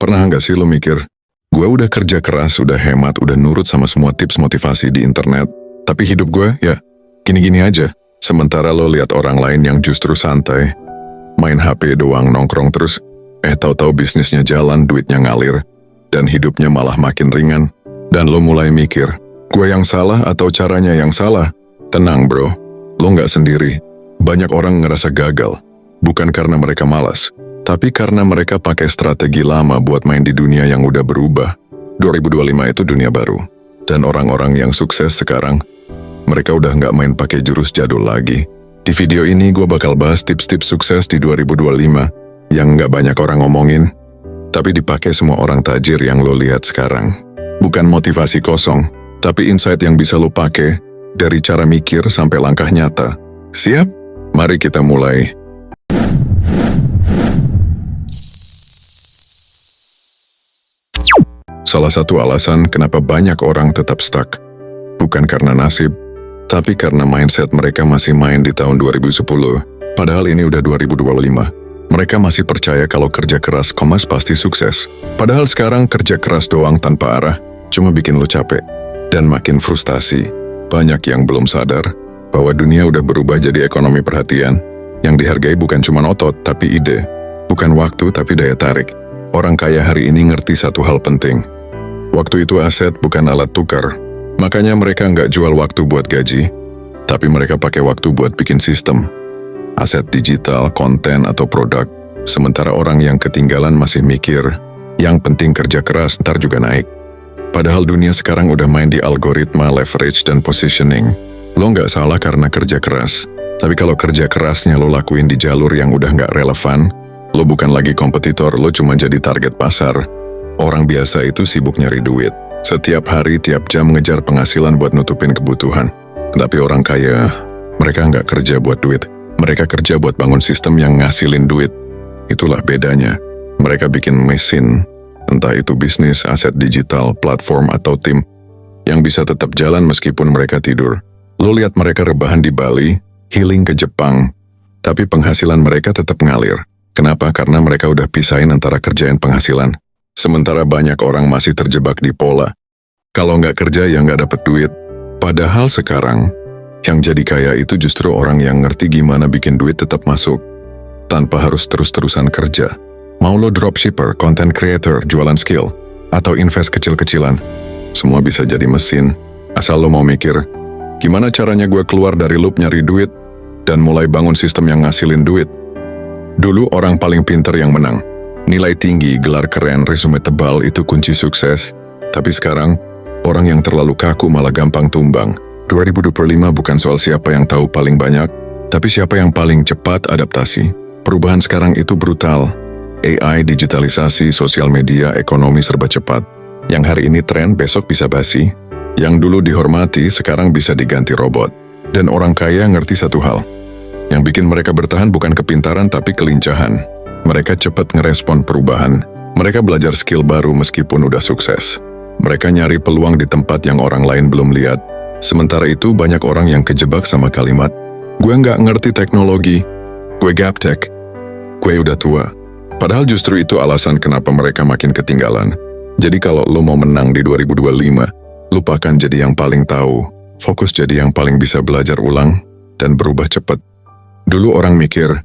Pernah nggak sih lo mikir, gue udah kerja keras, udah hemat, udah nurut sama semua tips motivasi di internet, tapi hidup gue ya gini-gini aja. Sementara lo lihat orang lain yang justru santai, main HP doang, nongkrong terus, tahu-tahu bisnisnya jalan, duitnya ngalir, dan hidupnya malah makin ringan. Dan lo mulai mikir, gue yang salah atau caranya yang salah? Tenang bro, lo nggak sendiri. Banyak orang ngerasa gagal, bukan karena mereka malas, tapi karena mereka pakai strategi lama buat main di dunia yang udah berubah. 2025 itu dunia baru, dan orang-orang yang sukses sekarang, mereka udah nggak main pakai jurus jadul lagi. Di video ini gue bakal bahas tips-tips sukses di 2025 yang nggak banyak orang ngomongin, tapi dipakai semua orang tajir yang lo lihat sekarang. Bukan motivasi kosong, tapi insight yang bisa lo pakai dari cara mikir sampai langkah nyata. Siap? Mari kita mulai. Salah satu alasan kenapa banyak orang tetap stuck, bukan karena nasib, tapi karena mindset mereka masih main di tahun 2010. Padahal ini udah 2025. Mereka masih percaya kalau kerja keras komas pasti sukses. Padahal sekarang kerja keras doang tanpa arah, cuma bikin lo capek dan makin frustasi. Banyak yang belum sadar bahwa dunia udah berubah jadi ekonomi perhatian. Yang dihargai bukan cuma otot, tapi ide. Bukan waktu, tapi daya tarik. Orang kaya hari ini ngerti satu hal penting. Waktu itu aset, bukan alat tukar. Makanya mereka nggak jual waktu buat gaji, tapi mereka pakai waktu buat bikin sistem. Aset digital, konten, atau produk. Sementara orang yang ketinggalan masih mikir, yang penting kerja keras, ntar juga naik. Padahal dunia sekarang udah main di algoritma, leverage, dan positioning. Lo nggak salah karena kerja keras. Tapi kalau kerja kerasnya lo lakuin di jalur yang udah nggak relevan, lo bukan lagi kompetitor, lo cuma jadi target pasar. Orang biasa itu sibuk nyari duit. Setiap hari, tiap jam ngejar penghasilan buat nutupin kebutuhan. Tapi orang kaya, mereka nggak kerja buat duit. Mereka kerja buat bangun sistem yang ngasilin duit. Itulah bedanya. Mereka bikin mesin, entah itu bisnis, aset digital, platform, atau tim, yang bisa tetap jalan meskipun mereka tidur. Lo lihat mereka rebahan di Bali, healing ke Jepang, tapi penghasilan mereka tetap ngalir. Kenapa? Karena mereka udah pisahin antara kerjaan penghasilan. Sementara banyak orang masih terjebak di pola. Kalau nggak kerja ya nggak dapet duit. Padahal sekarang, yang jadi kaya itu justru orang yang ngerti gimana bikin duit tetap masuk, tanpa harus terus-terusan kerja. Mau lo dropshipper, content creator, jualan skill, atau invest kecil-kecilan, semua bisa jadi mesin, asal lo mau mikir, gimana caranya gue keluar dari loop nyari duit, dan mulai bangun sistem yang ngasilin duit. Dulu orang paling pinter yang menang. Nilai tinggi, gelar keren, resume tebal itu kunci sukses. Tapi sekarang, orang yang terlalu kaku malah gampang tumbang. 2025 bukan soal siapa yang tahu paling banyak, tapi siapa yang paling cepat adaptasi. Perubahan sekarang itu brutal. AI, digitalisasi, sosial media, ekonomi serba cepat. Yang hari ini tren, besok bisa basi. Yang dulu dihormati, sekarang bisa diganti robot. Dan orang kaya ngerti satu hal. Yang bikin mereka bertahan bukan kepintaran tapi kelincahan. Mereka cepat ngerespon perubahan. Mereka belajar skill baru meskipun udah sukses. Mereka nyari peluang di tempat yang orang lain belum lihat. Sementara itu banyak orang yang kejebak sama kalimat, gue nggak ngerti teknologi, gue gaptek, gue udah tua. Padahal justru itu alasan kenapa mereka makin ketinggalan. Jadi kalau lo mau menang di 2025, lupakan jadi yang paling tahu, fokus jadi yang paling bisa belajar ulang, dan berubah cepat. Dulu orang mikir,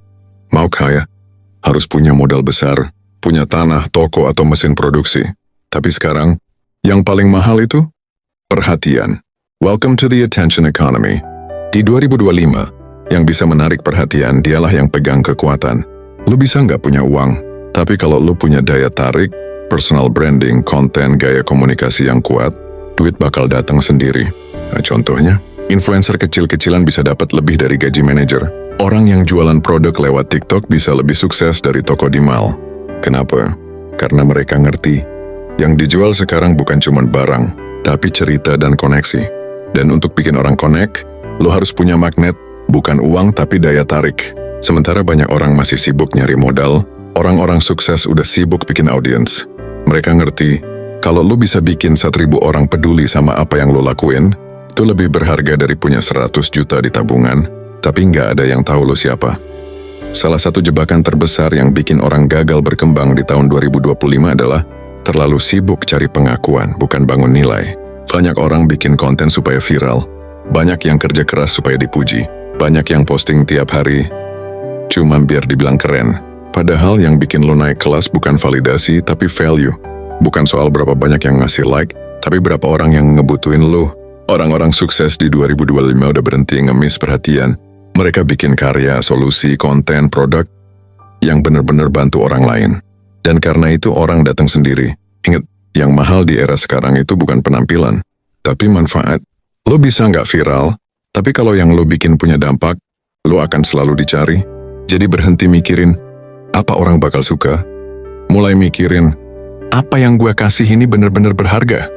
mau kaya, harus punya modal besar, punya tanah, toko, atau mesin produksi. Tapi sekarang, yang paling mahal itu, perhatian. Welcome to the attention economy. Di 2025, yang bisa menarik perhatian dialah yang pegang kekuatan. Lo bisa nggak punya uang, tapi kalau lo punya daya tarik, personal branding, konten, gaya komunikasi yang kuat, duit bakal datang sendiri. Nah, contohnya, influencer kecil-kecilan bisa dapat lebih dari gaji manajer. Orang yang jualan produk lewat TikTok bisa lebih sukses dari toko di mall. Kenapa? Karena mereka ngerti, yang dijual sekarang bukan cuma barang, tapi cerita dan koneksi. Dan untuk bikin orang connect, lo harus punya magnet, bukan uang tapi daya tarik. Sementara banyak orang masih sibuk nyari modal, orang-orang sukses udah sibuk bikin audience. Mereka ngerti, kalau lo bisa bikin 1.000 orang peduli sama apa yang lo lakuin, itu lebih berharga dari punya 100 juta di tabungan, tapi nggak ada yang tahu lo siapa. Salah satu jebakan terbesar yang bikin orang gagal berkembang di tahun 2025 adalah terlalu sibuk cari pengakuan, bukan bangun nilai. Banyak orang bikin konten supaya viral, banyak yang kerja keras supaya dipuji, banyak yang posting tiap hari, cuma biar dibilang keren. Padahal yang bikin lo naik kelas bukan validasi, tapi value. Bukan soal berapa banyak yang ngasih like, tapi berapa orang yang ngebutuhin lo. Orang-orang sukses di 2025 udah berhenti ngemis perhatian. Mereka bikin karya, solusi, konten, produk yang benar-benar bantu orang lain. Dan karena itu orang datang sendiri. Ingat, yang mahal di era sekarang itu bukan penampilan, tapi manfaat. Lo bisa nggak viral, tapi kalau yang lo bikin punya dampak, lo akan selalu dicari. Jadi berhenti mikirin, apa orang bakal suka? Mulai mikirin, apa yang gua kasih ini benar-benar berharga?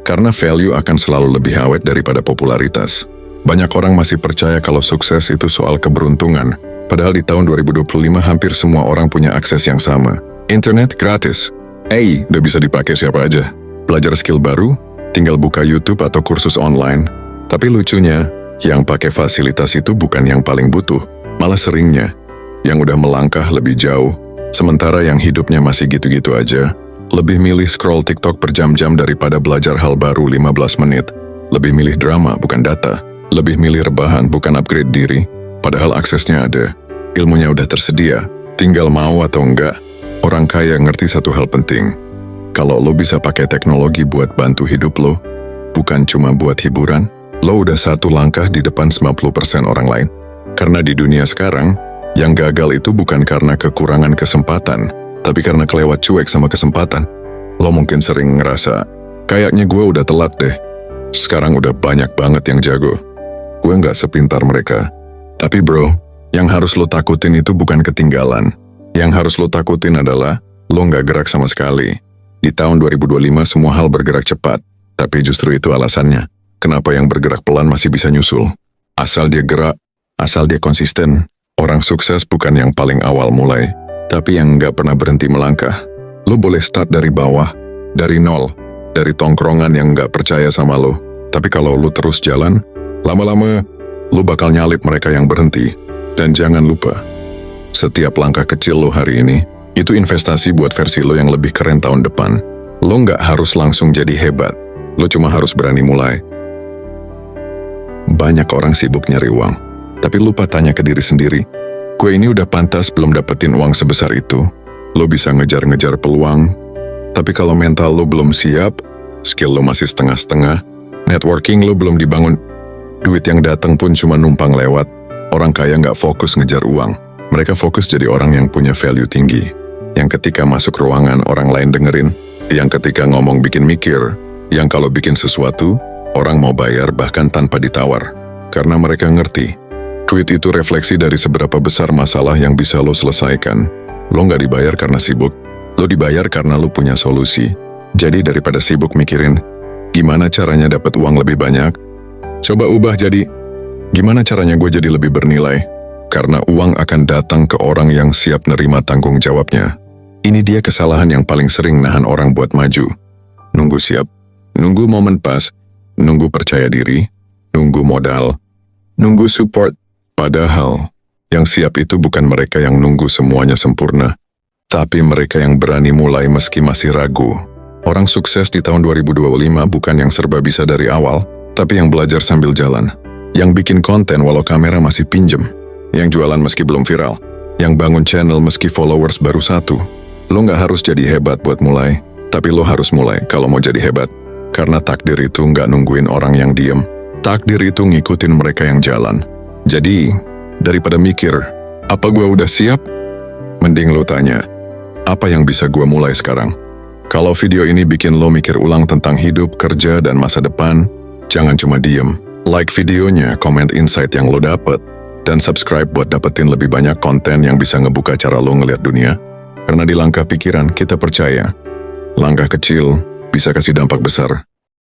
Karena value akan selalu lebih awet daripada popularitas. Banyak orang masih percaya kalau sukses itu soal keberuntungan, padahal di tahun 2025 hampir semua orang punya akses yang sama. Internet gratis. Udah bisa dipakai siapa aja. Belajar skill baru, tinggal buka YouTube atau kursus online. Tapi lucunya, yang pakai fasilitas itu bukan yang paling butuh, malah seringnya yang udah melangkah lebih jauh. Sementara yang hidupnya masih gitu-gitu aja, lebih milih scroll TikTok berjam-jam daripada belajar hal baru 15 menit. Lebih milih drama, bukan data. Lebih milih rebahan, bukan upgrade diri. Padahal aksesnya ada, ilmunya udah tersedia. Tinggal mau atau enggak. Orang kaya ngerti satu hal penting. Kalau lo bisa pakai teknologi buat bantu hidup lo, bukan cuma buat hiburan, lo udah satu langkah di depan 90% orang lain. Karena di dunia sekarang, yang gagal itu bukan karena kekurangan kesempatan, tapi karena kelewat cuek sama kesempatan. Lo mungkin sering ngerasa, kayaknya gue udah telat deh. Sekarang udah banyak banget yang jago. Gue nggak sepintar mereka. Tapi bro, yang harus lo takutin itu bukan ketinggalan. Yang harus lo takutin adalah lo nggak gerak sama sekali. Di tahun 2025 semua hal bergerak cepat, tapi justru itu alasannya. Kenapa yang bergerak pelan masih bisa nyusul? Asal dia gerak, asal dia konsisten. Orang sukses bukan yang paling awal mulai, tapi yang nggak pernah berhenti melangkah. Lo boleh start dari bawah, dari nol, dari tongkrongan yang nggak percaya sama lo. Tapi kalau lo terus jalan, lama-lama lo bakal nyalip mereka yang berhenti. Dan jangan lupa, setiap langkah kecil lo hari ini, itu investasi buat versi lo yang lebih keren tahun depan. Lo nggak harus langsung jadi hebat, lo cuma harus berani mulai. Banyak orang sibuk nyari uang, tapi lupa tanya ke diri sendiri, gue ini udah pantas belum dapetin uang sebesar itu? Lo bisa ngejar-ngejar peluang, tapi kalau mental lo belum siap, skill lo masih setengah-setengah, networking lo belum dibangun, duit yang datang pun cuma numpang lewat. Orang kaya nggak fokus ngejar uang, mereka fokus jadi orang yang punya value tinggi. Yang ketika masuk ruangan orang lain dengerin, yang ketika ngomong bikin mikir, yang kalau bikin sesuatu, orang mau bayar bahkan tanpa ditawar. Karena mereka ngerti, duit itu refleksi dari seberapa besar masalah yang bisa lo selesaikan. Lo nggak dibayar karena sibuk, lo dibayar karena lo punya solusi. Jadi daripada sibuk mikirin, gimana caranya dapat uang lebih banyak, coba ubah jadi, gimana caranya gue jadi lebih bernilai? Karena uang akan datang ke orang yang siap nerima tanggung jawabnya. Ini dia kesalahan yang paling sering nahan orang buat maju. Nunggu siap, nunggu momen pas, nunggu percaya diri, nunggu modal, nunggu support. Padahal, yang siap itu bukan mereka yang nunggu semuanya sempurna, tapi mereka yang berani mulai meski masih ragu. Orang sukses di tahun 2025 bukan yang serba bisa dari awal, tapi yang belajar sambil jalan. Yang bikin konten walau kamera masih pinjem. Yang jualan meski belum viral. Yang bangun channel meski followers baru 1. Lo nggak harus jadi hebat buat mulai, tapi lo harus mulai kalau mau jadi hebat. Karena takdir itu nggak nungguin orang yang diem. Takdir itu ngikutin mereka yang jalan. Jadi, daripada mikir, apa gue udah siap? Mending lo tanya, apa yang bisa gue mulai sekarang? Kalau video ini bikin lo mikir ulang tentang hidup, kerja, dan masa depan, jangan cuma diem. Like videonya, comment insight yang lo dapet, dan subscribe buat dapetin lebih banyak konten yang bisa ngebuka cara lo ngeliat dunia. Karena di langkah pikiran kita percaya, langkah kecil bisa kasih dampak besar.